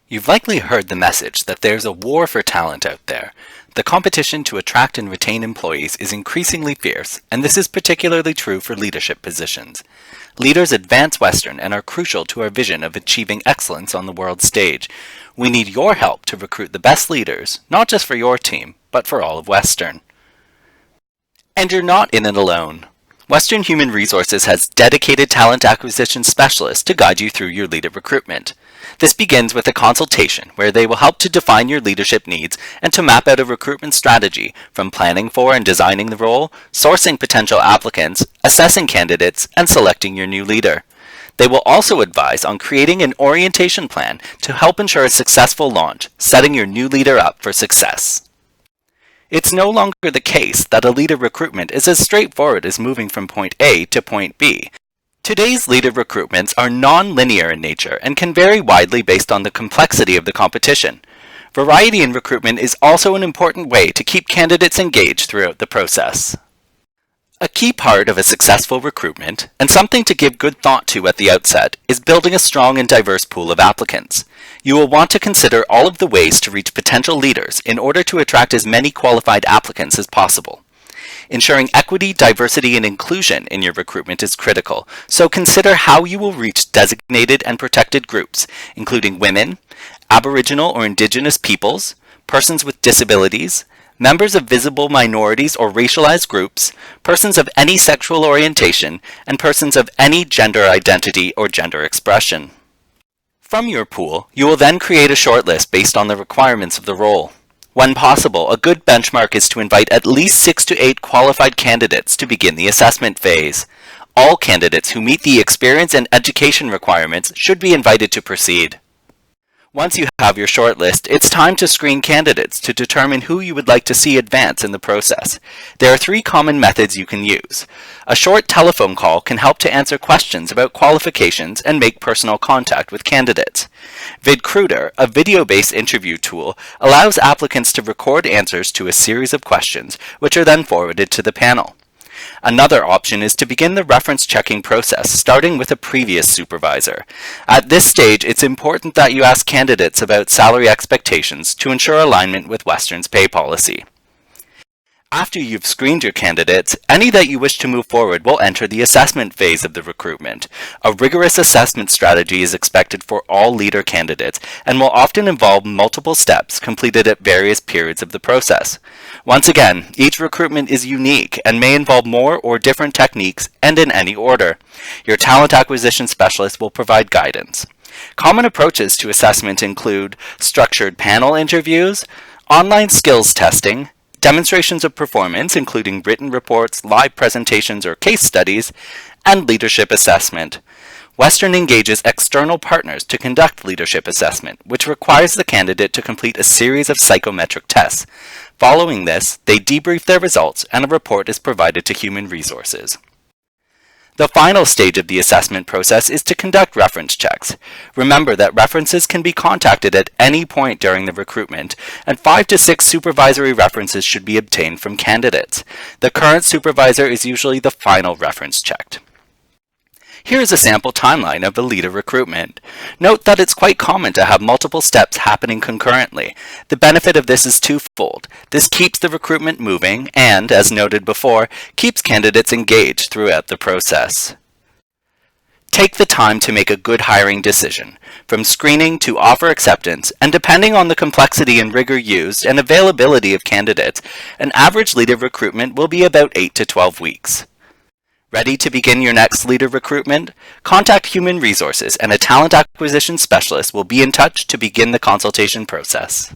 You've likely heard the message that there's a war for talent out there. The competition to attract and retain employees is increasingly fierce, and this is particularly true for leadership positions. Leaders advance Western and are crucial to our vision of achieving excellence on the world stage. We need your help to recruit the best leaders, not just for your team, but for all of Western. And you're not in it alone. Western Human Resources has dedicated talent acquisition specialists to guide you through your leader recruitment. This begins with a consultation where they will help to define your leadership needs and to map out a recruitment strategy from planning for and designing the role, sourcing potential applicants, assessing candidates, and selecting your new leader. They will also advise on creating an orientation plan to help ensure a successful launch, setting your new leader up for success. It's no longer the case that a leader recruitment is as straightforward as moving from point A to point B. Today's leader recruitments are non-linear in nature and can vary widely based on the complexity of the competition. Variety in recruitment is also an important way to keep candidates engaged throughout the process. A key part of a successful recruitment, and something to give good thought to at the outset, is building a strong and diverse pool of applicants. You will want to consider all of the ways to reach potential leaders in order to attract as many qualified applicants as possible. Ensuring equity, diversity, and inclusion in your recruitment is critical, so consider how you will reach designated and protected groups, including women, Aboriginal or Indigenous peoples, persons with disabilities, members of visible minorities or racialized groups, persons of any sexual orientation, and persons of any gender identity or gender expression. From your pool, you will then create a shortlist based on the requirements of the role. When possible, a good benchmark is to invite at least 6 to 8 qualified candidates to begin the assessment phase. All candidates who meet the experience and education requirements should be invited to proceed. Once you have your shortlist, it's time to screen candidates to determine who you would like to see advance in the process. There are 3 common methods you can use. A short telephone call can help to answer questions about qualifications and make personal contact with candidates. VidCruiter, a video-based interview tool, allows applicants to record answers to a series of questions, which are then forwarded to the panel. Another option is to begin the reference checking process, starting with a previous supervisor. At this stage, it's important that you ask candidates about salary expectations to ensure alignment with Western's pay policy. After you've screened your candidates, any that you wish to move forward will enter the assessment phase of the recruitment. A rigorous assessment strategy is expected for all leader candidates and will often involve multiple steps completed at various periods of the process. Once again, each recruitment is unique and may involve more or different techniques and in any order. Your talent acquisition specialist will provide guidance. Common approaches to assessment include structured panel interviews, online skills testing, demonstrations of performance, including written reports, live presentations, or case studies, and leadership assessment. Western engages external partners to conduct leadership assessment, which requires the candidate to complete a series of psychometric tests. Following this, they debrief their results and a report is provided to Human Resources. The final stage of the assessment process is to conduct reference checks. Remember that references can be contacted at any point during the recruitment, and 5 to 6 supervisory references should be obtained from candidates. The current supervisor is usually the final reference checked. Here is a sample timeline of a leader recruitment. Note that it's quite common to have multiple steps happening concurrently. The benefit of this is twofold. This keeps the recruitment moving and, as noted before, keeps candidates engaged throughout the process. Take the time to make a good hiring decision, from screening to offer acceptance, and depending on the complexity and rigor used and availability of candidates, an average leader recruitment will be about 8 to 12 weeks. Ready to begin your next leader recruitment? Contact Human Resources and a talent acquisition specialist will be in touch to begin the consultation process.